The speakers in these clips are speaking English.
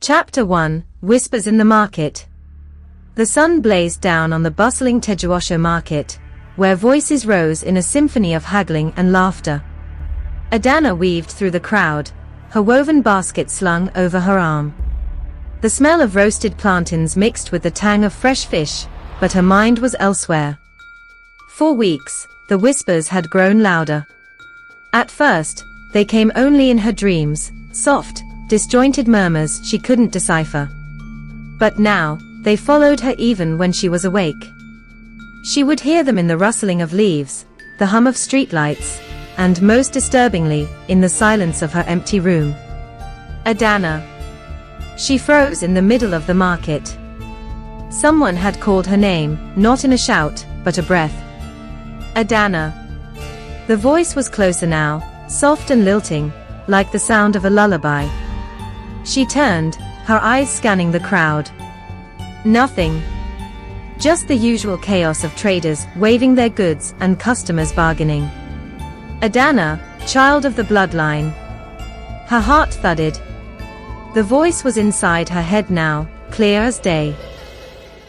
Chapter 1, Whispers in the Market. The sun blazed down on the bustling Tejuosho market, where voices rose in a symphony of haggling and laughter. Adanna weaved through the crowd, her woven basket slung over her arm. The smell of roasted plantains mixed with the tang of fresh fish, but her mind was elsewhere. For weeks, the whispers had grown louder. At first, they came only in her dreams, soft, disjointed murmurs she couldn't decipher. But now, they followed her even when she was awake. She would hear them in the rustling of leaves, the hum of streetlights, and most disturbingly, in the silence of her empty room. Adanna. She froze in the middle of the market. Someone had called her name, not in a shout, but a breath. Adanna. The voice was closer now, soft and lilting, like the sound of a lullaby. She turned, her eyes scanning the crowd. Nothing. Just the usual chaos of traders waving their goods and customers bargaining. Adanna, child of the bloodline. Her heart thudded. The voice was inside her head now, clear as day.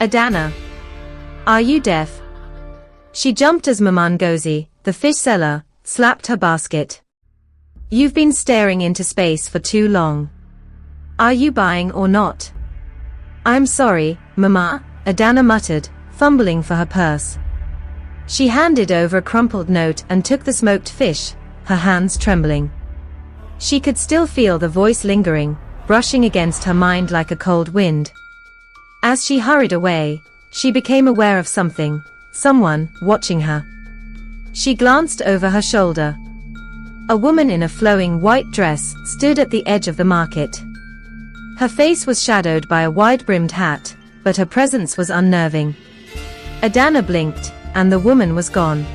Adanna. Are you deaf? She jumped as Maman Ngozi, the fish seller, slapped her basket. You've been staring into space for too long. Are you buying or not? I'm sorry, Mama, Adanna muttered, fumbling for her purse. She handed over a crumpled note and took the smoked fish, her hands trembling. She could still feel the voice lingering, brushing against her mind like a cold wind. As she hurried away, she became aware of something, someone watching her. She glanced over her shoulder. A woman in a flowing white dress stood at the edge of the market. Her face was shadowed by a wide-brimmed hat, but her presence was unnerving. Adanna blinked, and the woman was gone.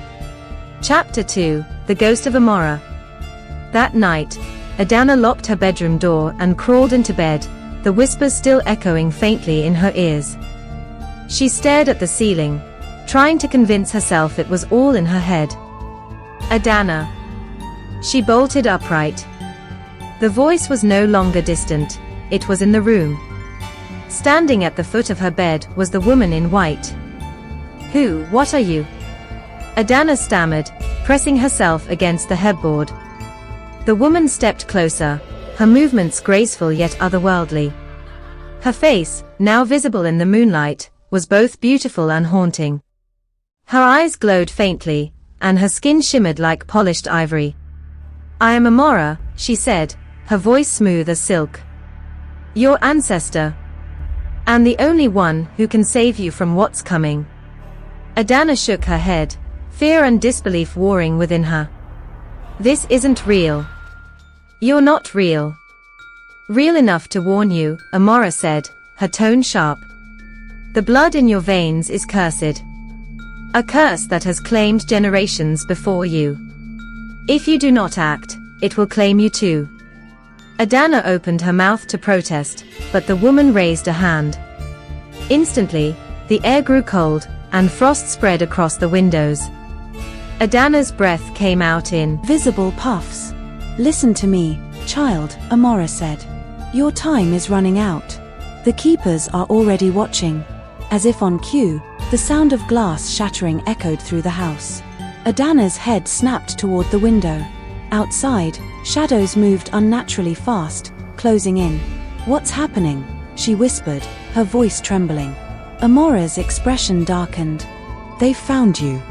Chapter 2, The Ghost of Amora. That night, Adanna locked her bedroom door and crawled into bed, the whispers still echoing faintly in her ears. She stared at the ceiling, trying to convince herself it was all in her head. Adanna. She bolted upright. The voice was no longer distant. It was in the room. Standing at the foot of her bed was the woman in white. What are you? Adanna stammered, pressing herself against the headboard. The woman stepped closer, her movements graceful yet otherworldly. Her face, now visible in the moonlight, was both beautiful and haunting. Her eyes glowed faintly, and her skin shimmered like polished ivory. I am Amora, she said, her voice smooth as silk. Your ancestor. And the only one who can save you from what's coming. Adanna shook her head, fear and disbelief warring within her. This isn't real. You're not real. Real enough to warn you, Amora said, her tone sharp. The blood in your veins is cursed. A curse that has claimed generations before you. If you do not act, it will claim you too. Adanna opened her mouth to protest, but the woman raised a hand. Instantly, the air grew cold, and frost spread across the windows. Adanna's breath came out in visible puffs. Listen to me, child, Amora said. Your time is running out. The keepers are already watching. As if on cue, the sound of glass shattering echoed through the house. Adanna's head snapped toward the window. Outside, shadows moved unnaturally fast, closing in. What's happening? She whispered, her voice trembling. Amora's expression darkened. They've found you.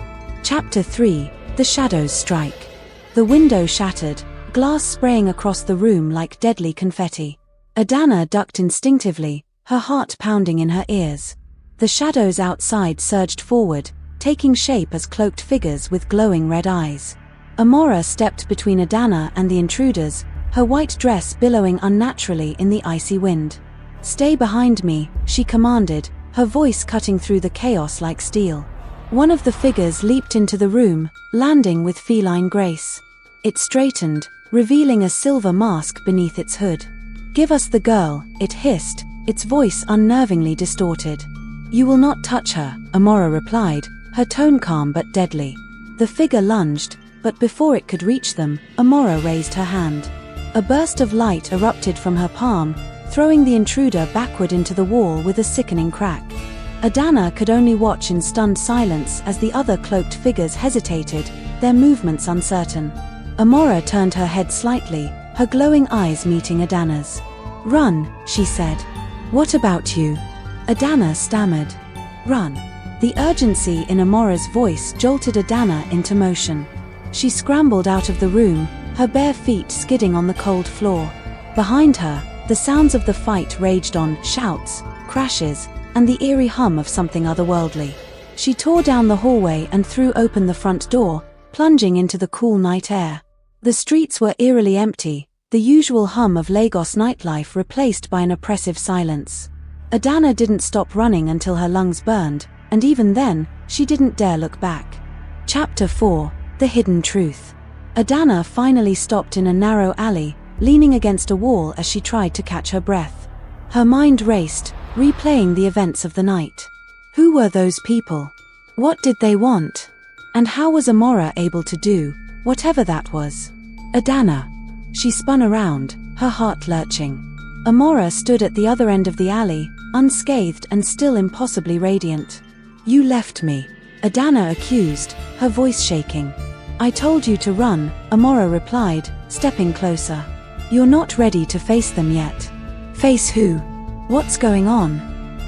Chapter 3, The Shadows Strike. The window shattered, glass spraying across the room like deadly confetti. Adanna ducked instinctively, her heart pounding in her ears. The shadows outside surged forward, taking shape as cloaked figures with glowing red eyes. Amora stepped between Adanna and the intruders, her white dress billowing unnaturally in the icy wind. Stay behind me, she commanded, her voice cutting through the chaos like steel. One of the figures leaped into the room, landing with feline grace. It straightened, revealing a silver mask beneath its hood. Give us the girl, it hissed, its voice unnervingly distorted. You will not touch her, Amora replied, her tone calm but deadly. The figure lunged, but before it could reach them, Amora raised her hand. A burst of light erupted from her palm, throwing the intruder backward into the wall with a sickening crack. Adanna could only watch in stunned silence as the other cloaked figures hesitated, their movements uncertain. Amora turned her head slightly, her glowing eyes meeting Adanna's. "Run," she said. "What about you?" Adanna stammered. "Run." The urgency in Amora's voice jolted Adanna into motion. She scrambled out of the room, her bare feet skidding on the cold floor. Behind her, the sounds of the fight raged on, shouts, crashes, and the eerie hum of something otherworldly. She tore down the hallway and threw open the front door, plunging into the cool night air. The streets were eerily empty, the usual hum of Lagos nightlife replaced by an oppressive silence. Adanna didn't stop running until her lungs burned, and even then, she didn't dare look back. Chapter 4: The Hidden Truth. Adanna finally stopped in a narrow alley, leaning against a wall as she tried to catch her breath. Her mind raced, replaying the events of the night. Who were those people? What did they want? And how was Amora able to do whatever that was? Adanna. She spun around, her heart lurching. Amora stood at the other end of the alley, unscathed and still impossibly radiant. "You left me," Adanna accused, her voice shaking. "I told you to run," Amora replied, stepping closer. "You're not ready to face them yet." "Face who? What's going on?"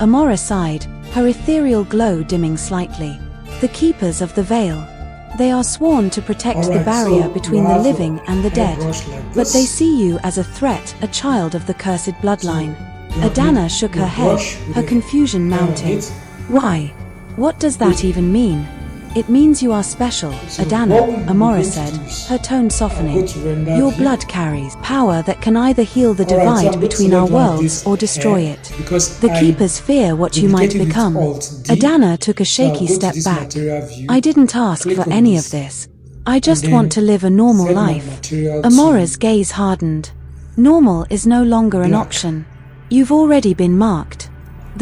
Amora sighed, her ethereal glow dimming slightly. "The keepers of the veil. They are sworn to protect the barrier between the living and the dead, but they see you as a threat, a child of the cursed bloodline." Adanna shook her head, her confusion mounting. "Why? What does that even mean?" "It means you are special, Adanna," Amora said, her tone softening. "Your blood carries power that can either heal the divide between our worlds or destroy it. The Keepers fear what you might become." Adanna took a shaky step back. "I didn't ask for any of this. I just want to live a normal life." Amora's gaze hardened. "Normal is no longer an option. You've already been marked.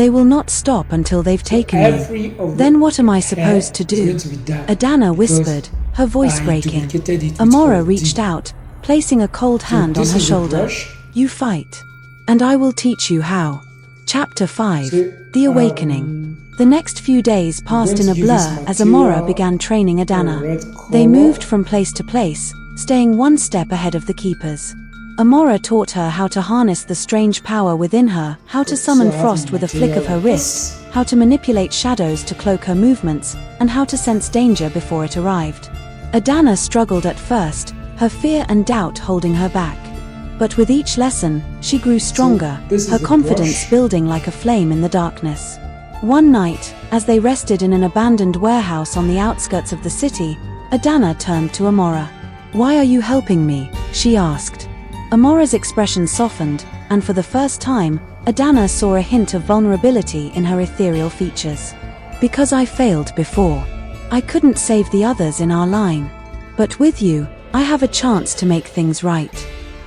They will not stop until they've taken you. Then what am I supposed to do?" Adanna whispered, her voice breaking. Amora reached out, placing a cold hand on her shoulder. "You fight. And I will teach you how." Chapter 5: The Awakening. The next few days passed in a blur as Amora began training Adanna. They moved from place to place, staying one step ahead of the Keepers. Amora taught her how to harness the strange power within her, how to summon frost with a flick of her wrist, how to manipulate shadows to cloak her movements, and how to sense danger before it arrived. Adanna struggled at first, her fear and doubt holding her back. But with each lesson, she grew stronger, her confidence building like a flame in the darkness. One night, as they rested in an abandoned warehouse on the outskirts of the city, Adanna turned to Amora. "Why are you helping me?" she asked. Amora's expression softened, and for the first time, Adanna saw a hint of vulnerability in her ethereal features. "Because I failed before. I couldn't save the others in our line. But with you, I have a chance to make things right."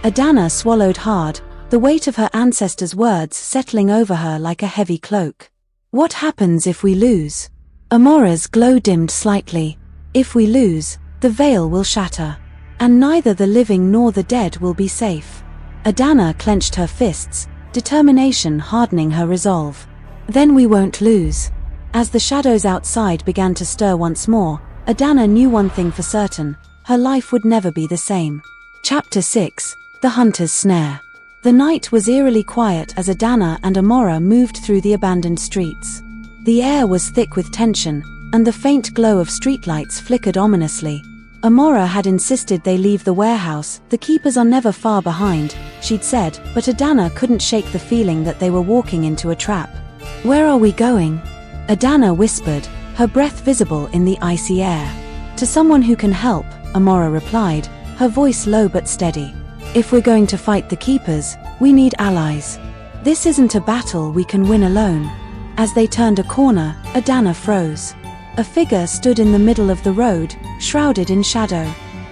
Adanna swallowed hard, the weight of her ancestors' words settling over her like a heavy cloak. "What happens if we lose?" Amora's glow dimmed slightly. "If we lose, the veil will shatter. And neither the living nor the dead will be safe." Adanna clenched her fists, determination hardening her resolve. "Then we won't lose." As the shadows outside began to stir once more, Adanna knew one thing for certain: her life would never be the same. Chapter 6: The Hunter's Snare. The night was eerily quiet as Adanna and Amora moved through the abandoned streets. The air was thick with tension, and the faint glow of streetlights flickered ominously. Amora had insisted they leave the warehouse. "The Keepers are never far behind," she'd said, but Adanna couldn't shake the feeling that they were walking into a trap. "Where are we going?" Adanna whispered, her breath visible in the icy air. "To someone who can help," Amora replied, her voice low but steady. "If we're going to fight the Keepers, we need allies. This isn't a battle we can win alone." As they turned a corner, Adanna froze. A figure stood in the middle of the road, shrouded in shadow.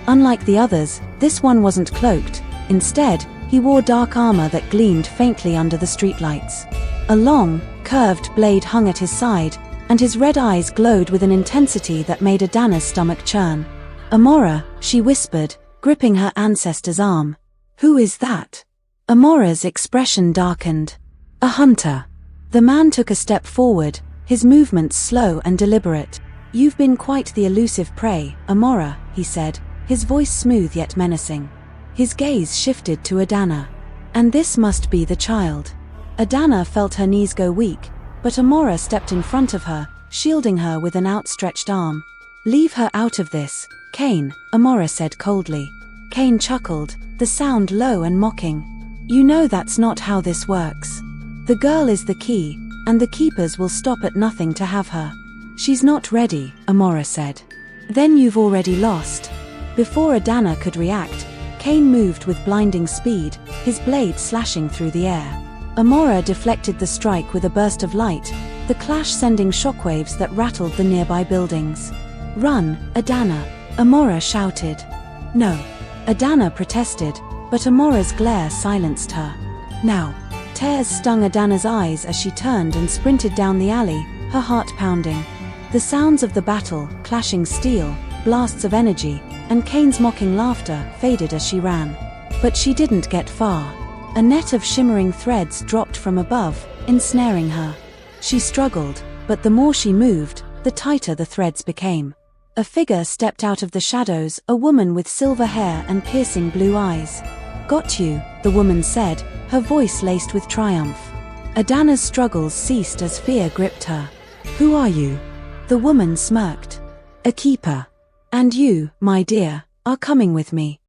Unlike the others, this one wasn't cloaked. Instead, he wore dark armor that gleamed faintly under the streetlights. A long, curved blade hung at his side, and his red eyes glowed with an intensity that made Adanna's stomach churn. "Amora," she whispered, gripping her ancestor's arm. "Who is that?" Amora's expression darkened. A hunter. The man took a step forward, his movements slow and deliberate. You've been quite the elusive prey, Amora, he said, his voice smooth yet menacing. His gaze shifted to Adanna. And this must be the child. Adanna felt her knees go weak, but Amora stepped in front of her, shielding her with an outstretched arm. Leave her out of this, Cain, Amora said coldly. Cain chuckled, the sound low and mocking. You know that's not how this works. The girl is the key, and the keepers will stop at nothing to have her. She's not ready, Amora said. Then you've already lost. Before Adanna could react, Cain moved with blinding speed, his blade slashing through the air. Amora deflected the strike with a burst of light, the clash sending shockwaves that rattled the nearby buildings. Run, Adanna, Amora shouted. No. Adanna protested, but Amora's glare silenced her. Now. Tears stung Adanna's eyes as she turned and sprinted down the alley, her heart pounding. The sounds of the battle, clashing steel, blasts of energy, and Cain's mocking laughter faded as she ran. But she didn't get far. A net of shimmering threads dropped from above, ensnaring her. She struggled, but the more she moved, the tighter the threads became. A figure stepped out of the shadows, a woman with silver hair and piercing blue eyes. Got you, the woman said, her voice laced with triumph. Adanna's struggles ceased as fear gripped her. Who are you? The woman smirked. A keeper. And you, my dear, are coming with me.